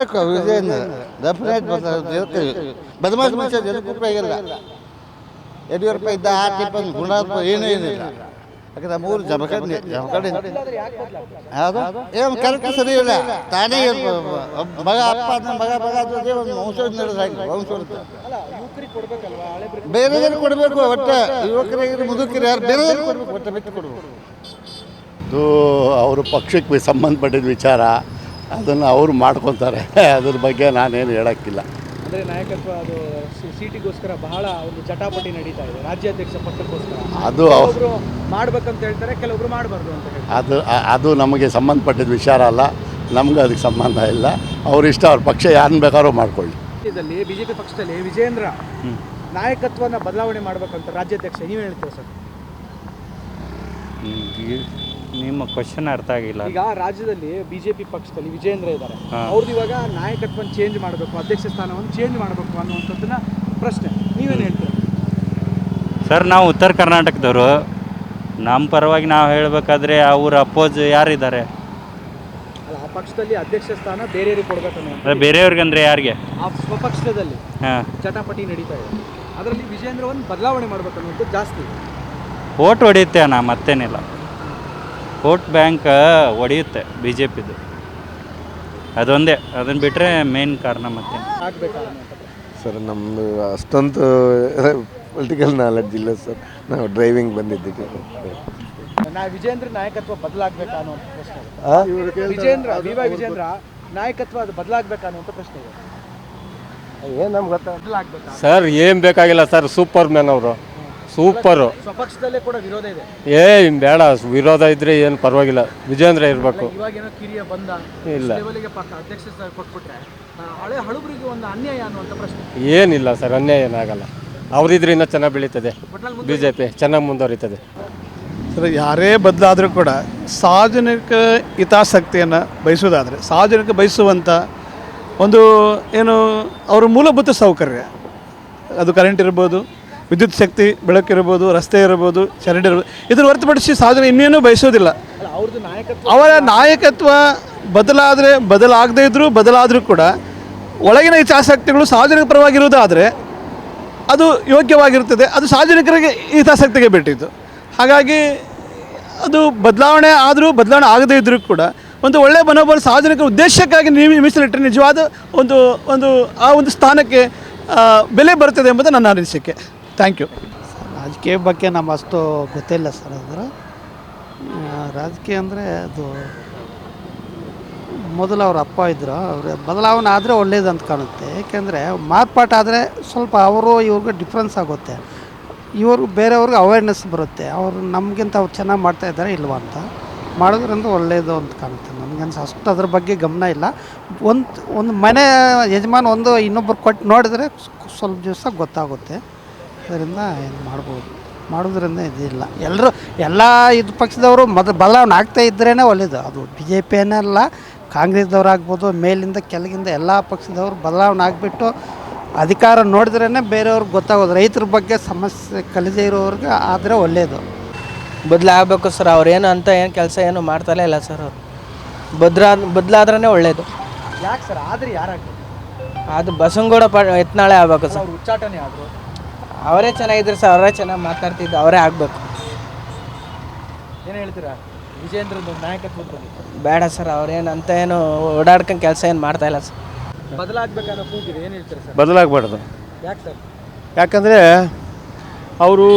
ವಿಜಯನ definite ಬದಮಾಶ್ ಮನುಷ್ಯ ಜನಕ್ಕೆ ಉಪಯೋಗ ಇಲ್ಲ. ಯಡಿಯೂರಪ್ಪ ಇದ್ದ ಆ ಟಿಪ್ಪನ್ನು ಗುಣಾತ್ಮ ಏನೂ ಏನಿಲ್ಲ. ಯಾಕಂದ್ರೆ ಮೂರು ಜಮಕಡಿ ಯಾವುದು ಏನು ಕರೆಕ್ಟ್ ಸರಿ ಇಲ್ಲ. ತಾನೇ ಮಗ ಅಪ್ಪ ಅಂದ್ರೆ ಮಗ ಅದೇ ಒಂದು ವಂಶ ನಡೆದಾಗಿ ವಂಶ ಬೇರೆದವ್ರಿಗೆ ಕೊಡಬೇಕು. ಒಟ್ಟು ಯುವಕರಿಗೆ ಮುದುಕರು ಯಾರು ಬೇರೆದವ್ರಿಗೆ ಕೊಡಬೇಕು, ಒಟ್ಟು ಬಿಟ್ಟು ಕೊಡಬೇಕು. ಅದು ಅವರು ಪಕ್ಷಕ್ಕೆ ಸಂಬಂಧಪಟ್ಟಿದ ವಿಚಾರ, ಅದನ್ನು ಅವರು ಮಾಡ್ಕೊತಾರೆ. ಅದ್ರ ಬಗ್ಗೆ ನಾನೇನು ಹೇಳೋಕ್ಕಿಲ್ಲ. ಅಂದರೆ ನಾಯಕತ್ವ ಅದು ಸೀಟಿಗೋಸ್ಕರ ಬಹಳ ಒಂದು ಚಟಾಪಟಿ ನಡೀತಾ ಇದೆ ರಾಜ್ಯಾಧ್ಯಕ್ಷ ಪಟ್ಟಕ್ಕೋಸ್ಕರ. ಅದು ಕೆಲವೊಬ್ರು ಮಾಡ್ಬೇಕಂತ ಹೇಳ್ತಾರೆ, ಕೆಲವೊಬ್ರು ಮಾಡಬಾರ್ದು ಅಂತ ಹೇಳ್ತಾರೆ. ಅದು ನಮಗೆ ಸಂಬಂಧಪಟ್ಟಿದ ವಿಚಾರ ಅಲ್ಲ, ನಮ್ಗೆ ಅದಕ್ಕೆ ಸಂಬಂಧ ಇಲ್ಲ. ಅವ್ರಿಷ್ಟ, ಅವ್ರ ಪಕ್ಷ ಯಾರನ್ನ ಬೇಕಾದ್ರೂ ಮಾಡ್ಕೊಳ್ಳಿ. ಇದರಲ್ಲಿ ಬಿಜೆಪಿ ಪಕ್ಷದಲ್ಲಿ ವಿಜಯೇಂದ್ರ ನಾಯಕತ್ವನ ಬದಲಾವಣೆ ಮಾಡ್ಬೇಕಂತ ರಾಜ್ಯಾಧ್ಯಕ್ಷ ನೀವು ಹೇಳ್ತೀರಾ ಸರ್? ನಿಮ್ಮ ಕ್ವಶನ್ ಅರ್ಥ ಆಗಿಲ್ಲ. ಈಗ ರಾಜ್ಯದಲ್ಲಿ ಬಿಜೆಪಿ ಪಕ್ಷದಲ್ಲಿ ವಿಜಯೇಂದ್ರ ಇದ್ದಾರೆ, ಅವ್ರದ್ದು ಇವಾಗ ನಾಯಕತ್ವನ ಚೇಂಜ್ ಮಾಡಬೇಕು, ಅಧ್ಯಕ್ಷ ಸ್ಥಾನವನ್ನು ಚೇಂಜ್ ಮಾಡಬೇಕು ಅನ್ನುವಂಥದ್ದನ್ನ ಪ್ರಶ್ನೆ, ನೀವೇನು ಹೇಳ್ತೀರಾ ಸರ್? ನಾವು ಉತ್ತರ ಕರ್ನಾಟಕದವರು, ನಮ್ಮ ಪರವಾಗಿ ನಾವು ಹೇಳಬೇಕಾದ್ರೆ ಅವ್ರ ಅಪೋಸ್ ಯಾರಿದ್ದಾರೆ? ಆ ಪಕ್ಷದಲ್ಲಿ ಅಧ್ಯಕ್ಷ ಸ್ಥಾನ ಬೇರೆಯವ್ರಿಗೆ ಕೊಡ್ಬೇಕನ್ನೋ ಬೇರೆಯವ್ರಿಗೆ ಅಂದರೆ ಯಾರಿಗೆ? ಆ ಸ್ವಪಕ್ಷದಲ್ಲಿ ಹಾಂ, ಚಟಾಪಟಿ ನಡೀತಾ ಇದೆ. ಅದರಲ್ಲಿ ವಿಜಯೇಂದ್ರವನ್ನು ಬದಲಾವಣೆ ಮಾಡ್ಬೇಕನ್ನುವಂಥದ್ದು ಜಾಸ್ತಿ. ಓಟ್ ಹೊಡೆಯುತ್ತೆ ಅಣ್ಣ, ಮತ್ತೇನಿಲ್ಲ. ವೋಟ್ ಬ್ಯಾಂಕ್ ಹೊಡೆಯುತ್ತೆ ಬಿ ಜೆ ಪಿದು, ಅದೊಂದೇ. ಅದನ್ನು ಬಿಟ್ಟರೆ ಮೇನ್ ಕಾರಣ ಮತ್ತೆ ಸರ್ ನಮ್ಮದು ಅಷ್ಟೊಂದು ಪೊಲಿಟಿಕಲ್ ನಾಲೆಡ್ಜ್ ಇಲ್ಲ ಸರ್. ನಾವು ಡ್ರೈವಿಂಗ್ ಬಂದಿದ್ದೀವಿ. ವಿಜೇಂದ್ರ ನಾಯಕತ್ವ ಬದಲಾಗಬೇಕಾ ಅನ್ನುವಂಥ ಪ್ರಶ್ನೆ. ವಿಜೇಂದ್ರ ನಾಯಕತ್ವ ಅದು ಬದಲಾಗಬೇಕಾ ಅನ್ನುವಂಥ ಪ್ರಶ್ನೆ ಇದೆ. ಏನು ನಮ್ಗೆ ಬದಲಾಗಬೇಕಾ ಸರ್? ಏನು ಬೇಕಾಗಿಲ್ಲ ಸರ್, ಸೂಪರ್ ಮ್ಯಾನ್ ಅವರು, ಸೂಪರು. ಸ್ವಪಕ್ಷದಲ್ಲೇ ಕೂಡ ವಿರೋಧ ಇದೆ. ಬೇಡ, ವಿರೋಧ ಇದ್ರೆ ಏನು ಪರವಾಗಿಲ್ಲ, ವಿಜೇಂದ್ರ ಇರಬೇಕು. ಇವಾಗೇನೋ ಕಿರಿಯ ಬಂದ ಇಲ್ಲ, ಅಧ್ಯಕ್ಷ ಕೊಟ್ಬಿಟ್ರೆ ಹಳೆ ಹಳುಬರಿಗೆ ಒಂದು ಅನ್ಯಾಯ ಅನ್ನುವಂಥ ಪ್ರಶ್ನೆ. ಏನಿಲ್ಲ ಸರ್, ಅನ್ಯಾಯ ಏನಾಗಲ್ಲ. ಅವರಿದ್ರೆ ಇನ್ನೂ ಚೆನ್ನಾಗಿ ಬೆಳೀತದೆ, BJP ಚೆನ್ನಾಗಿ ಮುಂದುವರಿತದೆ. ಸರ್, ಯಾರೇ ಬದಲಾದರೂ ಕೂಡ ಸಾರ್ವಜನಿಕ ಹಿತಾಸಕ್ತಿಯನ್ನು ಬಯಸೋದಾದರೆ, ಸಾರ್ವಜನಿಕ ಬಯಸುವಂಥ ಒಂದು ಏನು ಅವರ ಮೂಲಭೂತ ಸೌಕರ್ಯ, ಅದು ಕರೆಂಟ್ ಇರ್ಬೋದು, ವಿದ್ಯುತ್ ಶಕ್ತಿ, ಬೆಳಕಿರ್ಬೋದು, ರಸ್ತೆ ಇರ್ಬೋದು, ಚರಂಡಿ ಇರ್ಬೋದು, ಇದನ್ನು ಹೊರತುಪಡಿಸಿ ಸಾರ್ವಜನಿಕ ಇನ್ನೇನು ಬಯಸೋದಿಲ್ಲ. ಅವರ ನಾಯಕತ್ವ ಬದಲಾಗದೇ ಇದ್ದರೂ ಬದಲಾದರೂ ಕೂಡ ಒಳಗಿನ ಹಿತಾಸಕ್ತಿಗಳು ಸಾರ್ವಜನಿಕ ಪರವಾಗಿರುವುದಾದರೆ ಅದು ಯೋಗ್ಯವಾಗಿರುತ್ತದೆ. ಅದು ಸಾರ್ವಜನಿಕರಿಗೆ ಹಿತಾಸಕ್ತಿಗೆ ಬಿಟ್ಟಿದ್ದು. ಹಾಗಾಗಿ ಅದು ಬದಲಾವಣೆ ಆದರೂ ಬದಲಾವಣೆ ಆಗದೇ ಇದ್ದರೂ ಕೂಡ ಒಂದು ಒಳ್ಳೆಯ ಮನೋಬಲ ಸಾರ್ವಜನಿಕರ ಉದ್ದೇಶಕ್ಕಾಗಿ ಮೀಸಲಿಟ್ಟರೆ ನಿಜವಾದ ಒಂದು ಸ್ಥಾನಕ್ಕೆ ಬೆಲೆ ಬರ್ತದೆ ಎಂಬುದು ನನ್ನ ಅನಿಸಿಕೆ. Thank you. ರಾಜಕೀಯ ಬಗ್ಗೆ ನಮ್ಮ ಅಷ್ಟು ಗೊತ್ತಿಲ್ಲ ಸರ್. ಅದರ ರಾಜಕೀಯ ಅಂದರೆ ಅದು ಮೊದಲು ಅವ್ರ ಅಪ್ಪ ಇದ್ದರು, ಅವ್ರ ಬದಲಾವಣೆ ಆದರೆ ಒಳ್ಳೇದು ಅಂತ ಕಾಣುತ್ತೆ. ಏಕೆಂದರೆ ಮಾರ್ಪಾಟಾದರೆ ಸ್ವಲ್ಪ ಅವರು ಇವ್ರಿಗೆ ಡಿಫ್ರೆನ್ಸ್ ಆಗುತ್ತೆ, ಇವರು ಬೇರೆಯವ್ರಿಗೆ ಅವೇರ್ನೆಸ್ ಬರುತ್ತೆ. ಅವರು ನಮಗಿಂತ ಅವ್ರು ಚೆನ್ನಾಗಿ ಮಾಡ್ತಾಯಿದ್ದಾರೆ ಇಲ್ವಾ ಅಂತ ಮಾಡೋದ್ರಿಂದ ಒಳ್ಳೆಯದು ಅಂತ ಕಾಣುತ್ತೆ. ನನಗನ್ಸ ಅಷ್ಟು ಅದ್ರ ಬಗ್ಗೆ ಗಮನ ಇಲ್ಲ. ಒಂದು ಮನೆ ಯಜಮಾನ ಇನ್ನೊಬ್ಬರು ಕೊಟ್ಟು ನೋಡಿದ್ರೆ ಸ್ವಲ್ಪ ದಿವಸ ಗೊತ್ತಾಗುತ್ತೆ. ಅದರಿಂದ ಏನು ಮಾಡೋದ್ರಿಂದ ಇದಿಲ್ಲ. ಎಲ್ಲ ಇದು ಪಕ್ಷದವರು ಬದಲಾವಣೆ ಆಗ್ತಾ ಇದ್ರೇ ಒಳ್ಳೆಯದು. ಅದು BJP ಏನಲ್ಲ, ಕಾಂಗ್ರೆಸ್ದವ್ರು ಮೇಲಿಂದ ಕೆಳಗಿಂದ ಎಲ್ಲ ಪಕ್ಷದವರು ಬದಲಾವಣೆ ಆಗಿಬಿಟ್ಟು ಅಧಿಕಾರ ನೋಡಿದ್ರೇ ಬೇರೆಯವ್ರಿಗೆ ಗೊತ್ತಾಗೋದು. ರೈತರ ಬಗ್ಗೆ ಸಮಸ್ಯೆ ಕಲಿದೇ ಇರೋರಿಗೆ ಆದರೆ ಒಳ್ಳೆಯದು. ಬದಲಾಗಬೇಕು ಸರ್. ಅವ್ರೇನು ಅಂತ ಏನು ಕೆಲಸ ಏನು ಮಾಡ್ತಾಲೇ ಇಲ್ಲ ಸರ್. ಅವರು ಬದಲಾದ್ರೇ ಒಳ್ಳೆಯದು. ಯಾಕೆ ಸರ್? ಆದರೆ ಯಾರಾಗಬೇಕು? ಅದು ಬಸವನಗೌಡ ಯತ್ನಾಳೆ ಆಗಬೇಕು ಸರ್. ಉಚ್ಚಾಟನೆ ಆದರು, ಅವರೇ ಚೆನ್ನಾಗಿದ್ರು ಸರ್, ಅವರೇ ಚೆನ್ನಾಗಿ ಮಾತಾಡ್ತಿದ್ದು, ಅವರೇ ಆಗಬೇಕು. ಏನು ಹೇಳ್ತೀರಾ ವಿಜೇಂದ್ರದ ನಾಯಕತ್ವದ ಬಗ್ಗೆ? ಬೇಡ ಸರ್, ಅವ್ರೇನು ಅಂತ ಏನು ಓಡಾಡ್ಕೊಂಡು ಕೆಲಸ ಏನು ಮಾಡ್ತಾಯಿಲ್ಲ ಸರ್. ಬದಲಾಗಬೇಕನ್ನೋ ಕೂಗಿದೆ, ಏನು ಹೇಳ್ತೀರಾ ಸರ್? ಬದಲಾಗಬಾರ್ದು. ಯಾಕೆ ಸರ್? ಯಾಕಂದರೆ ಅವರು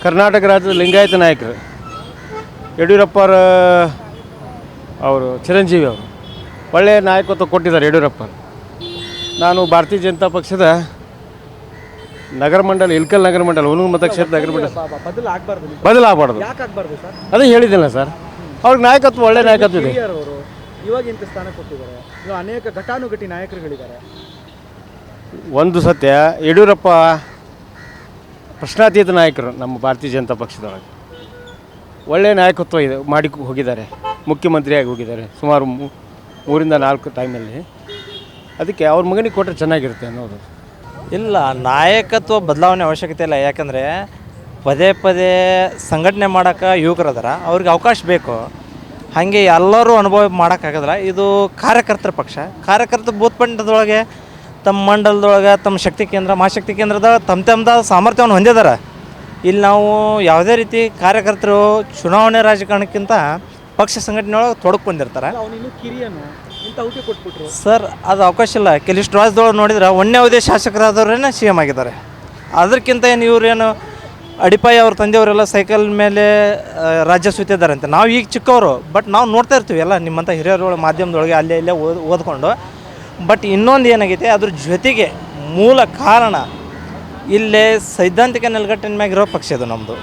ಕರ್ನಾಟಕ ರಾಜ್ಯದ ಲಿಂಗಾಯತ ನಾಯಕರು. ಯಡಿಯೂರಪ್ಪ ಅವರು ಚಿರಂಜೀವಿ ಅವರು ಒಳ್ಳೆಯ ನಾಯಕತ್ವ ಕೊಟ್ಟಿದ್ದಾರೆ ಯಡಿಯೂರಪ್ಪ. ನಾನು ಭಾರತೀಯ ಜನತಾ ಪಕ್ಷದ ನಗರ ಮಂಡಲ, ಇಲ್ಕಲ್ ನಗರ ಮಂಡಲ, ಹುನಗುಂದ ಮತಕ್ಷೇತ್ರ ನಗರ ಮಂಡಲ ಬದಲಾಗಬಾರ್ದು. ಯಾಕೆ ಆಗಬಾರ್ದು ಸರ್? ಅದೇ ಹೇಳಿದ್ದಿಲ್ಲ ಸರ್, ಅವ್ರಿಗೆ ನಾಯಕತ್ವ ಒಳ್ಳೆ ನಾಯಕತ್ವ ಇದೆ. ಅವರು ಇವಾಗ ಇಂಥ ಸ್ಥಾನ ಕೊಟ್ಟಿದ್ದಾರೆ, ಇವಾಗ ಅನೇಕ ಘಟಾನುಘಟಿ ನಾಯಕರುಗಳಿದ್ದಾರೆ. ಒಂದು ಸತ್ಯ, ಯಡಿಯೂರಪ್ಪ ಪ್ರಶ್ನಾತೀತ ನಾಯಕರು ನಮ್ಮ ಭಾರತೀಯ ಜನತಾ ಪಕ್ಷದೊಳಗೆ. ಒಳ್ಳೆಯ ನಾಯಕತ್ವ ಇದೆ, ಮಾಡಿ ಹೋಗಿದ್ದಾರೆ, ಮುಖ್ಯಮಂತ್ರಿಯಾಗಿ ಹೋಗಿದ್ದಾರೆ ಸುಮಾರು 3-4 ಟೈಮಲ್ಲಿ. ಅದಕ್ಕೆ ಅವ್ರ ಮಗನಿಗೆ ಕೊಟ್ಟರೆ ಚೆನ್ನಾಗಿರುತ್ತೆ ಅನ್ನೋದು. ಇಲ್ಲ, ನಾಯಕತ್ವ ಬದಲಾವಣೆ ಅವಶ್ಯಕತೆ ಇಲ್ಲ. ಯಾಕಂದರೆ ಪದೇ ಪದೇ ಸಂಘಟನೆ ಮಾಡೋಕ್ಕೆ ಯುವಕರು ಅದಾರ, ಅವ್ರಿಗೆ ಅವಕಾಶ ಬೇಕು. ಹಾಗೆ ಎಲ್ಲರೂ ಅನುಭವ ಮಾಡೋಕ್ಕಾಗೋದಿಲ್ಲ. ಇದು ಕಾರ್ಯಕರ್ತರ ಪಕ್ಷ. ಕಾರ್ಯಕರ್ತ ಬೂತ್ ಪಂಡದೊಳಗೆ ತಮ್ಮ ಮಂಡಲದೊಳಗೆ ತಮ್ಮ ಶಕ್ತಿ ಕೇಂದ್ರ ಮಹಾಶಕ್ತಿ ಕೇಂದ್ರದ ತಮ್ಮದ ಸಾಮರ್ಥ್ಯವನ್ನು ಹೊಂದಿದ್ದಾರೆ. ಇಲ್ಲಿ ನಾವು ಯಾವುದೇ ರೀತಿ ಕಾರ್ಯಕರ್ತರು ಚುನಾವಣೆ ರಾಜಕಾರಣಕ್ಕಿಂತ ಪಕ್ಷ ಸಂಘಟನೆಯೊಳಗೆ ತೊಡಕೊಂಡಿರ್ತಾರೆ. ಅವನಿನ್ನು ಕಿರಿಯನು ಇಂಥ ಹುದ್ದೆ ಕೊಟ್ಬಿಟ್ರು ಸರ್, ಅದು ಅವಕಾಶ ಇಲ್ಲ. ಕೆಲವಿಷ್ಟು ರಾಜ್ಯದೊಳಗೆ ನೋಡಿದ್ರೆ ಒಂದೇ ಅವಧಿ ಶಾಸಕರಾದವ್ರೇ ಸಿ ಎಮ್ ಆಗಿದ್ದಾರೆ. ಅದಕ್ಕಿಂತ ಏನು ಇವರೇನು ಅಡಿಪಾಯಿ ಅವ್ರ ತಂದೆಯವರೆಲ್ಲ ಸೈಕಲ್ ಮೇಲೆ ರಾಜ್ಯ ಸುತ್ತಿದ್ದಾರೆ ಅಂತ. ನಾವು ಈಗ ಚಿಕ್ಕವರು, ಬಟ್ ನಾವು ನೋಡ್ತಾ ಇರ್ತೀವಿ ಎಲ್ಲ ನಿಮ್ಮಂಥ ಹಿರಿಯರ ಮಾಧ್ಯಮದೊಳಗೆ ಅಲ್ಲೇ ಇಲ್ಲೇ ಓದ್ಕೊಂಡು. ಬಟ್ ಇನ್ನೊಂದು ಏನಾಗೈತೆ, ಅದ್ರ ಜೊತೆಗೆ ಮೂಲ ಕಾರಣ ಇಲ್ಲೇ ಸೈದ್ಧಾಂತಿಕ ನೆಲೆಗಟ್ಟಿನ ಮ್ಯಾಗ ಇರೋ ಪಕ್ಷ ಇದು ನಮ್ಮದು.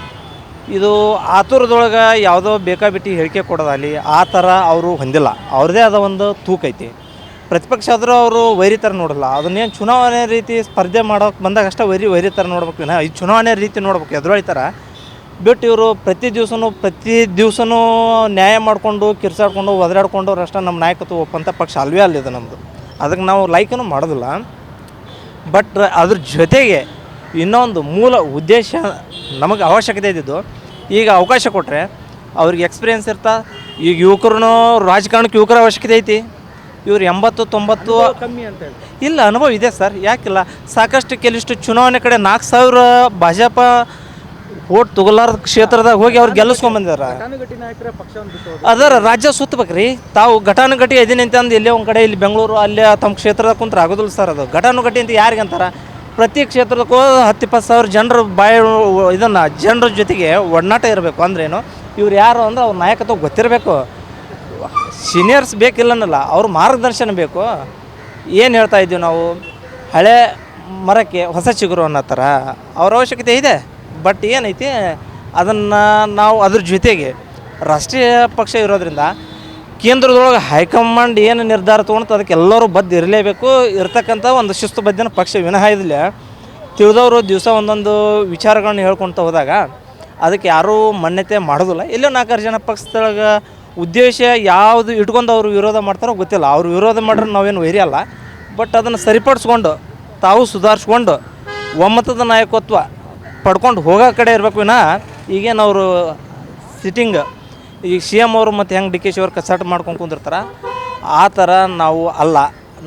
ಇದು ಆತುರದೊಳಗೆ ಯಾವುದೋ ಬೇಕಾಬಿಟ್ಟು ಹೇಳಿಕೆ ಕೊಡೋದಾಗಲಿ ಆ ಥರ ಅವರು ಹೊಂದಿಲ್ಲ. ಅವ್ರದ್ದೇ ಆದ ಒಂದು ತೂಕ ಐತಿ. ಪ್ರತಿಪಕ್ಷ ಆದರೂ ಅವರು ವೈರಿ ಥರ ನೋಡಲ್ಲ. ಅದನ್ನೇನು ಚುನಾವಣೆ ರೀತಿ ಸ್ಪರ್ಧೆ ಮಾಡೋಕೆ ಬಂದಾಗ ಅಷ್ಟೇ ವೈರಿ ಥರ ನೋಡ್ಬೇಕು. ಈ ಚುನಾವಣೆ ರೀತಿ ನೋಡ್ಬೇಕು ಎದುರಾಳಿ ಥರ ಬಿಟ್ಟು ಇವರು ಪ್ರತಿ ದಿವಸನೂ ನ್ಯಾಯ ಮಾಡಿಕೊಂಡು ಕಿರ್ಚಾಡ್ಕೊಂಡು ಒದರಾಡ್ಕೊಂಡು ಅಷ್ಟೇ ನಮ್ಮ ನಾಯಕತ್ವ ಒಪ್ಪಂಥ ಪಕ್ಷ ಅಲ್ವೇ ಅಲ್ಲಿದೆ ನಮ್ಮದು. ಅದಕ್ಕೆ ನಾವು ಲೈಕನ್ನು ಮಾಡೋದಿಲ್ಲ. ಬಟ್ ಅದ್ರ ಜೊತೆಗೆ ಇನ್ನೊಂದು ಮೂಲ ಉದ್ದೇಶ ನಮಗೆ ಅವಶ್ಯಕತೆ ಇದ್ದಿದ್ದು, ಈಗ ಅವಕಾಶ ಕೊಟ್ಟರೆ ಅವ್ರಿಗೆ ಎಕ್ಸ್ಪೀರಿಯೆನ್ಸ್ ಇರ್ತಾ. ಈಗ ಯುವಕರು ರಾಜಕಾರಣಕ್ಕೆ ಯುವಕರ ಅವಶ್ಯಕತೆ ಐತಿ. ಇವ್ರು 80-90 ಕಮ್ಮಿ ಅಂತ ಹೇಳಿ ಇಲ್ಲ, ಅನುಭವ ಇದೆ ಸರ್, ಯಾಕಿಲ್ಲ. ಸಾಕಷ್ಟು ಕೆಲವಿಷ್ಟು ಚುನಾವಣೆ ಕಡೆ 4000 ಭಾಜಪ ಓಟ್ ತಗೊಲಾರ್ದ ಕ್ಷೇತ್ರದಾಗ ಹೋಗಿ ಅವ್ರು ಗೆಲ್ಲಿಸ್ಕೊಂಡ್ಬಂದಿದ್ದಾರೆ. ಘಟಾನುಘಟಿ ನಾಯಕರ ಪಕ್ಷವನ್ನು ಬಿಟ್ಟು ಅದರ ರಾಜ್ಯ ಸುತ್ತಬೇಕ್ರಿ. ತಾವು ಘಟಾನುಘಟಿ ಇದೀನಿ ಅಂತಂದು ಇಲ್ಲೇ ಒಂದು ಕಡೆ ಇಲ್ಲಿ ಬೆಂಗಳೂರು ಅಲ್ಲಿ ತಮ್ಮ ಕ್ಷೇತ್ರದ ಕುಂತ್ರೆ ಆಗೋದಿಲ್ಲ ಸರ್. ಅದು ಘಟಾನುಘಟಿ ಅಂತ ಯಾರಿಗೆ ಅಂತಾರೆ? ಪ್ರತಿ ಕ್ಷೇತ್ರಕ್ಕೂ 10-20 ಸಾವಿರ ಜನರು ಇದನ್ನು ಜನರ ಜೊತೆಗೆ ಒಡನಾಟ ಇರಬೇಕು. ಅಂದ್ರೇನು, ಇವ್ರು ಯಾರು ಅಂದ್ರೆ ಅವ್ರ ನಾಯಕತ್ವ ಗೊತ್ತಿರಬೇಕು. ಸೀನಿಯರ್ಸ್ ಬೇಕಿಲ್ಲನಲ್ಲ, ಅವ್ರ ಮಾರ್ಗದರ್ಶನ ಬೇಕು. ಏನು ಹೇಳ್ತಾ ಇದ್ದೀವಿ ನಾವು, ಹಳೆ ಮರಕ್ಕೆ ಹೊಸ ಚಿಗುರು ಅನ್ನೋ ಥರ ಅವ್ರ ಅವಶ್ಯಕತೆ ಇದೆ. ಬಟ್ ಏನೈತಿ, ಅದನ್ನು ನಾವು ಅದ್ರ ಜೊತೆಗೆ ರಾಷ್ಟ್ರೀಯ ಪಕ್ಷ ಇರೋದ್ರಿಂದ ಕೇಂದ್ರದೊಳಗೆ ಹೈಕಮಾಂಡ್ ಏನು ನಿರ್ಧಾರ ತೊಗೊಂಡು ಅದಕ್ಕೆ ಎಲ್ಲರೂ ಬದ್ಧ ಇರಲೇಬೇಕು. ಇರ್ತಕ್ಕಂಥ ಒಂದು ಶಿಸ್ತುಬದ್ಧನ ಪಕ್ಷ ವಿನಃ ಇದಿಲ್ಲ. ತಿಳಿದವರು ದಿವಸ ಒಂದೊಂದು ವಿಚಾರಗಳನ್ನ ಹೇಳ್ಕೊಳ್ತಾ ಹೋದಾಗ ಅದಕ್ಕೆ ಯಾರೂ ಮಾನ್ಯತೆ ಮಾಡೋದಿಲ್ಲ. ಎಲ್ಲೋ 4 ಜನ ಪಕ್ಷದೊಳಗೆ ಉದ್ದೇಶ ಯಾವುದು ಇಟ್ಕೊಂಡು ಅವರು ವಿರೋಧ ಮಾಡ್ತಾರೋ ಗೊತ್ತಿಲ್ಲ. ಅವ್ರು ವಿರೋಧ ಮಾಡ್ರೆ ನಾವೇನು ವೈರಿ ಅಲ್ಲ. ಬಟ್ ಅದನ್ನು ಸರಿಪಡಿಸ್ಕೊಂಡು ತಾವು ಸುಧಾರಿಸ್ಕೊಂಡು ಒಮ್ಮತದ ನಾಯಕತ್ವ ಪಡ್ಕೊಂಡು ಹೋಗೋ ಕಡೆ ಇರಬೇಕು ವಿನಃ ಈಗೇನು ಅವರು ಸಿಟ್ಟಿಂಗ್ ಈಗ ಸಿ ಎಮ್ ಅವರು ಮತ್ತು ಹೆಂಗೆ ಡಿ ಕೆ ಶಿ ಅವ್ರು ಕಸಾಟ ಮಾಡ್ಕೊಂಡು ಕುಂದಿರ್ತಾರೆ ಆ ಥರ ನಾವು ಅಲ್ಲ.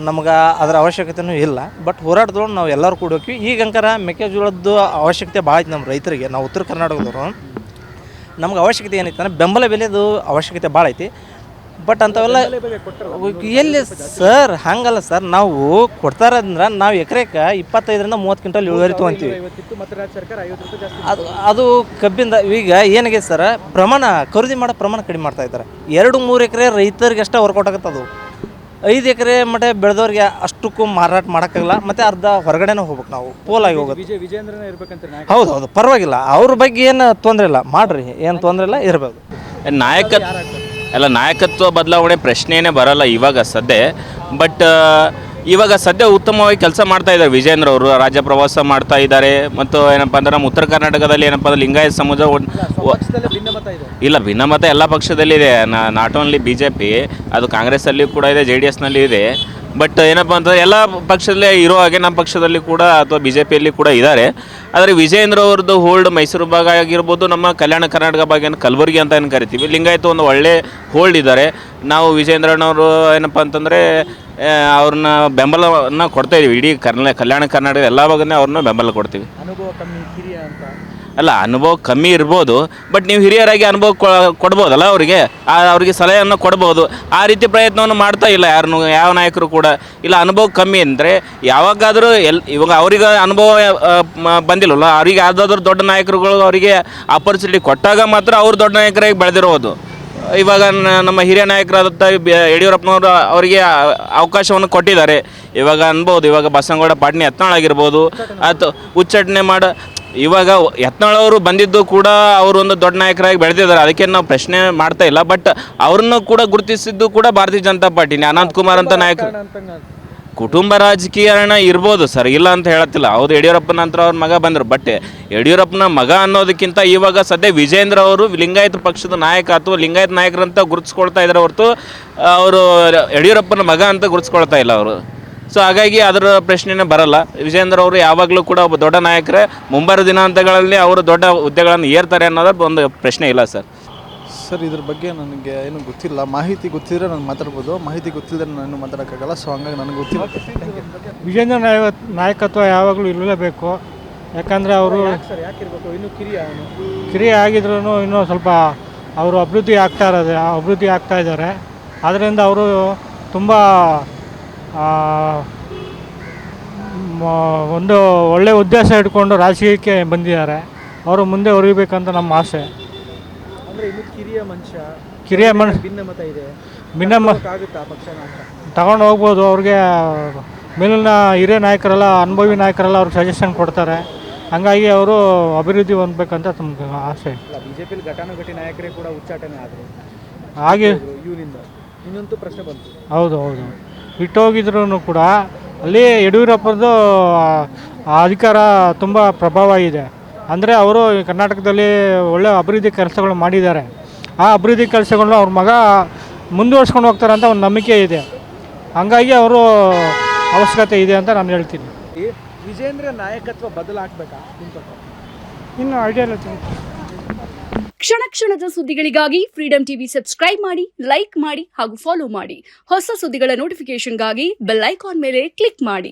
ನಮ್ಗೆ ಅದರ ಅವಶ್ಯಕತೆಯೂ ಇಲ್ಲ. ಬಟ್ ಹೋರಾಟದೊಳಗೆ ನಾವು ಎಲ್ಲರೂ ಕೂಡ ಹೋಗ್ತೀವಿ. ಈಗ ಅಂಕರ ಮೆಕ್ಕೆಜೋಳದ್ದು ಅವಶ್ಯಕತೆ ಭಾಳ ಐತಿ ನಮ್ಮ ರೈತರಿಗೆ. ನಾವು ಉತ್ತರ ಕರ್ನಾಟಕದವರು ನಮ್ಗೆ ಅವಶ್ಯಕತೆ ಏನೈತೆ ಅಂದ್ರೆ ಬೆಂಬಲ ಬೆಲೆದು ಅವಶ್ಯಕತೆ ಭಾಳ ಐತಿ. ಬಟ್ ಅಂಥವೆಲ್ಲ ಎಲ್ಲಿ ಸರ್? ಹಂಗಲ್ಲ ಸರ್, ನಾವು ಕೊಡ್ತಾರಂದ್ರೆ ನಾವು ಎಕರೆಗೆ 25-30 ಕ್ವಿಂಟಲ್ ಇಳುವರಿ ತೊಗೊಂತೀವಿ. ಅದು ಕಬ್ಬಿಂದ ಈಗ ಏನಾಗಿದೆ ಸರ್, ಪ್ರಮಾಣ ಖರೀದಿ ಮಾಡೋ ಪ್ರಮಾಣ ಕಡಿಮೆ ಮಾಡ್ತಾ ಇದ್ದಾರೆ. 2-3 ಎಕರೆ ರೈತರಿಗೆ ಅಷ್ಟೇ ವರ್ಕೌಟ್ ಆಗುತ್ತೆ. ಅದು 5 ಎಕರೆ ಮಟ್ಟ ಬೆಳೆದವ್ರಿಗೆ ಅಷ್ಟಕ್ಕೂ ಮಾರಾಟ ಮಾಡೋಕ್ಕಾಗಲ್ಲ. ಮತ್ತು ಅರ್ಧ ಹೊರಗಡೆನೇ ಹೋಗ್ಬೇಕು, ನಾವು ಪೋಲಾಗಿ ಹೋಗೋದು. ವಿಜೇಂದ್ರನೇ ಇರ್ಬೇಕಂತ ಹೌದು, ಪರವಾಗಿಲ್ಲ. ಅವ್ರ ಬಗ್ಗೆ ಏನು ತೊಂದರೆ ಇಲ್ಲ, ಮಾಡ್ರಿ, ಏನು ತೊಂದರೆ ಇಲ್ಲ, ಇರ್ಬೋದು. ನಾಯಕತ್ವ ಬದಲಾವಣೆ ಪ್ರಶ್ನೆಯೇ ಬರಲ್ಲ ಇವಾಗ ಸದ್ಯ. ಬಟ್ ಇವಾಗ ಸದ್ಯ ಉತ್ತಮವಾಗಿ ಕೆಲಸ ಮಾಡ್ತಾ ಇದ್ದಾರೆ ವಿಜೇಂದ್ರ ಅವರು. ರಾಜ್ಯ ಪ್ರವಾಸ ಮಾಡ್ತಾ ಇದ್ದಾರೆ. ಮತ್ತು ಏನಪ್ಪ ಅಂದ್ರೆ ನಮ್ಮ ಉತ್ತರ ಕರ್ನಾಟಕದಲ್ಲಿ ಏನಪ್ಪ ಅಂದ್ರೆ ಲಿಂಗಾಯತ ಸಮಾಜ ಇಲ್ಲ, ಭಿನ್ನಮತ ಎಲ್ಲ ಪಕ್ಷದಲ್ಲಿ ಇದೆ. ನಾಟ್ ಓನ್ಲಿ BJP, ಅದು ಕಾಂಗ್ರೆಸ್ಸಲ್ಲಿ ಕೂಡ ಇದೆ, JDSನಲ್ಲಿ ಇದೆ. ಬಟ್ ಏನಪ್ಪ ಅಂತಂದರೆ ಎಲ್ಲ ಪಕ್ಷದಲ್ಲೇ ಇರೋ ಹಾಗೆ ನಮ್ಮ ಪಕ್ಷದಲ್ಲಿ ಕೂಡ ಅಥವಾ BJPಯಲ್ಲಿ ಕೂಡ ಇದ್ದಾರೆ. ಆದರೆ ವಿಜೇಂದ್ರ ಅವ್ರದ್ದು ಹೋಲ್ಡ್ ಮೈಸೂರು ಭಾಗ ಆಗಿರ್ಬೋದು, ನಮ್ಮ ಕಲ್ಯಾಣ ಕರ್ನಾಟಕ ಭಾಗ ಏನು ಕಲಬುರಗಿ ಅಂತ ಏನು ಕರಿತೀವಿ, ಲಿಂಗಾಯತ ಒಂದು ಒಳ್ಳೆ ಹೋಲ್ಡ್ ಇದ್ದಾರೆ. ನಾವು ವಿಜೇಂದ್ರನವರು ಏನಪ್ಪ ಅಂತಂದರೆ ಅವ್ರನ್ನ ಬೆಂಬಲವನ್ನು ಕೊಡ್ತಾಯಿದ್ದೀವಿ. ಇಡೀ ಕಲ್ಯಾಣ ಕರ್ನಾಟಕದ ಎಲ್ಲ ಭಾಗನೇ ಅವ್ರನ್ನ ಬೆಂಬಲ ಕೊಡ್ತೀವಿ. ಅನುಭವ ಕಮ್ಮಿ, ಕಿರಿಯ ಅಂತ ಅಲ್ಲ, ಅನುಭವ ಕಮ್ಮಿ ಇರ್ಬೋದು. ಬಟ್ ನೀವು ಹಿರಿಯರಾಗಿ ಅನುಭವ ಕೊಡ್ಬೋದಲ್ಲ ಅವ್ರಿಗೆ ಸಲಹೆಯನ್ನು ಕೊಡ್ಬೋದು. ಆ ರೀತಿ ಪ್ರಯತ್ನವನ್ನು ಮಾಡ್ತಾ ಇಲ್ಲ ಯಾವ ನಾಯಕರು ಕೂಡ ಇಲ್ಲ. ಅನುಭವ ಕಮ್ಮಿ ಅಂದರೆ ಯಾವಾಗಾದರೂ ಇವಾಗ ಅವ್ರಿಗೆ ಅನುಭವ ಬಂದಿಲ್ಲಲ್ಲ, ಅವ್ರಿಗೆ ಯಾವುದಾದ್ರೂ ದೊಡ್ಡ ನಾಯಕರುಗಳು ಅವರಿಗೆ ಆಪರ್ಚುನಿಟಿ ಕೊಟ್ಟಾಗ ಮಾತ್ರ ಅವ್ರು ದೊಡ್ಡ ನಾಯಕರಾಗಿ ಬೆಳೆದಿರೋದು. ಇವಾಗ ನಮ್ಮ ಹಿರಿಯ ನಾಯಕರಾದಂಥ ಯಡಿಯೂರಪ್ಪನವರು ಅವರಿಗೆ ಅವಕಾಶವನ್ನು ಕೊಟ್ಟಿದ್ದಾರೆ. ಇವಾಗ ಅನ್ಬೋದು, ಇವಾಗ ಬಸನಗೌಡ ಪಾಟೀಲ್ ಯತ್ನಾಳ್ ಆಗಿರ್ಬೋದು ಅಥವಾ ಉಚ್ಚಾಟನೆ ಇವಾಗ ಯತ್ನಾಳ್ ಅವರು ಬಂದಿದ್ದು ಕೂಡ ಅವರು ಒಂದು ದೊಡ್ಡ ನಾಯಕರಾಗಿ ಬೆಳೆದಿದ್ದಾರೆ. ಅದಕ್ಕೆ ನಾವು ಪ್ರಶ್ನೆ ಮಾಡ್ತಾ ಇಲ್ಲ. ಬಟ್ ಅವ್ರನ್ನ ಕೂಡ ಗುರುತಿಸಿದ್ದು ಕೂಡ ಭಾರತೀಯ ಜನತಾ ಪಾರ್ಟಿನೇ. ಅನಂತಕುಮಾರ್ ಅಂತ ನಾಯಕರು ಕುಟುಂಬ ರಾಜಕೀಯನ ಇರ್ಬೋದು ಸರ್, ಇಲ್ಲ ಅಂತ ಹೇಳತ್ತಿಲ್ಲ. ಹೌದು, ಯಡಿಯೂರಪ್ಪನ ನಂತರ ಅವ್ರ ಮಗ ಬಂದರು. ಬಟ್ ಯಡಿಯೂರಪ್ಪನ ಮಗ ಅನ್ನೋದಕ್ಕಿಂತ ಇವಾಗ ಸದ್ಯ ವಿಜೇಂದ್ರ ಅವರು ಲಿಂಗಾಯತ ಪಕ್ಷದ ನಾಯಕ ಅಥವಾ ಲಿಂಗಾಯತ ನಾಯಕರಂತ ಗುರುತಿಸ್ಕೊಳ್ತಾ ಇದ್ದಾರೆ ಹೊರತು ಅವರು ಯಡಿಯೂರಪ್ಪನ ಮಗ ಅಂತ ಗುರುತಿಸ್ಕೊಳ್ತಾ ಇಲ್ಲ ಅವರು. ಸೊ ಹಾಗಾಗಿ ಅದರ ಪ್ರಶ್ನೆನೇ ಬರಲ್ಲ. ವಿಜೇಂದ್ರ ಅವರು ಯಾವಾಗಲೂ ಕೂಡ ಒಬ್ಬ ದೊಡ್ಡ ನಾಯಕರೇ. ಮುಂಬರುವ ದಿನಾಂತಗಳಲ್ಲಿ ಅವರು ದೊಡ್ಡ ಹುದ್ದೆಗಳನ್ನು ಏರ್ತಾರೆ ಅನ್ನೋದ್ರ ಒಂದು ಪ್ರಶ್ನೆ ಇಲ್ಲ ಸರ್. ಸರ್ ಇದ್ರ ಬಗ್ಗೆ ನನಗೆ ಏನು ಗೊತ್ತಿಲ್ಲ. ಮಾಹಿತಿ ಗೊತ್ತಿದ್ರೆ ನಾನು ಮಾತಾಡ್ಬೋದು, ಮಾಹಿತಿ ಗೊತ್ತಿಲ್ಲದೆ ನಾನು ಮಾತಾಡೋಕ್ಕಾಗಲ್ಲ. ಸೊ ಹಂಗಾಗಿ ನನಗೆ ಗೊತ್ತಿಲ್ಲ. ವಿಜೇಂದ್ರ ನಾಯಕತ್ವ ಯಾವಾಗಲೂ ಇರಲೇಬೇಕು. ಯಾಕಂದರೆ ಅವರು ಸರ್ ಯಾಕಿರ್ಬೇಕು? ಇನ್ನೂ ಕಿರಿಯ ಆಗಿದ್ರೂ ಇನ್ನೂ ಸ್ವಲ್ಪ ಅವರು ಅಭಿವೃದ್ಧಿ ಆಗ್ತಾ ಇದ್ದಾರೆ. ಆದ್ದರಿಂದ ಅವರು ತುಂಬ ಒಂದು ಒಳ್ಳೆಯ ಉದ್ದೇಶ ಇಟ್ಕೊಂಡು ರಾಜಕೀಯಕ್ಕೆ ಬಂದಿದ್ದಾರೆ. ಅವರು ಮುಂದೆ ಹೊರಬೇಕಂತ ನಮ್ಮ ಆಸೆ. ಅಂದರೆ ಇನ್ನೂ ಕಿರಿಯ ಮನುಷ್ಯ ಭಿನ್ನಮತ ಇದೆ, ಆಗುತ್ತಾ ಪಕ್ಷನ ಅಂತ ತಗೊಂಡು ಹೋಗ್ಬೋದು. ಅವ್ರಿಗೆ ಮೇಲಿನ ಹಿರಿಯ ನಾಯಕರೆಲ್ಲ, ಅನುಭವಿ ನಾಯಕರೆಲ್ಲ ಅವ್ರಿಗೆ ಸಜೆಷನ್ ಕೊಡ್ತಾರೆ. ಹಂಗಾಗಿ ಅವರು ಅಭಿವೃದ್ಧಿ ಹೊಂದಬೇಕಂತ ತಮ್ಗೆ ಆಸೆ. ಬಿಜೆಪಿಲಿ ಘಟಾನುಘಟಿ ನಾಯಕರೇ ಕೂಡ ಉಚ್ಚಾಟನೆ ಆದರು ಹಾಗೆ ಇವರಿಂದ. ಇನ್ನೊಂದು ಪ್ರಶ್ನೆ ಬಂತು. ಹೌದು ಇಟ್ಟೋಗಿದ್ರು ಕೂಡ ಅಲ್ಲಿ ಯಡಿಯೂರಪ್ಪರದು ಅಧಿಕಾರ ತುಂಬ ಪ್ರಭಾವ ಇದೆ. ಅಂದರೆ ಅವರು ಕರ್ನಾಟಕದಲ್ಲಿ ಒಳ್ಳೆಯ ಅಭಿವೃದ್ಧಿ ಕೆಲಸಗಳು ಮಾಡಿದ್ದಾರೆ. ಆ ಅಭಿವೃದ್ಧಿ ಕೆಲಸಗಳನ್ನ ಅವ್ರ ಮಗ ಮುಂದುವರ್ಸ್ಕೊಂಡು ಹೋಗ್ತಾರೆ ಅಂತ ಒಂದು ನಂಬಿಕೆ ಇದೆ. ಹಂಗಾಗಿ ಅವರು ಅವಶ್ಯಕತೆ ಇದೆ ಅಂತ ನಾನು ಹೇಳ್ತೀನಿ. ವಿಜೇಂದ್ರ ನಾಯಕತ್ವ ಬದಲಾಗಬೇಕಾ ನಿಮ್ಮ ಪ್ರಕಾರ? ಇನ್ನು ಐಡಿಯಾ ಇಲ್ಲ. ಕ್ಷಣ ಕ್ಷಣದ ಸುದ್ದಿಗಳಿಗಾಗಿ ಫ್ರೀಡಂ ಟಿವಿ ಸಬ್ಸ್ಕ್ರೈಬ್ ಮಾಡಿ, ಲೈಕ್ ಮಾಡಿ ಹಾಗೂ ಫಾಲೋ ಮಾಡಿ. ಹೊಸ ಸುದ್ದಿಗಳ ನೋಟಿಫಿಕೇಶನ್ಗಾಗಿ ಬೆಲ್ ಐಕಾನ್ ಮೇಲೆ ಕ್ಲಿಕ್ ಮಾಡಿ.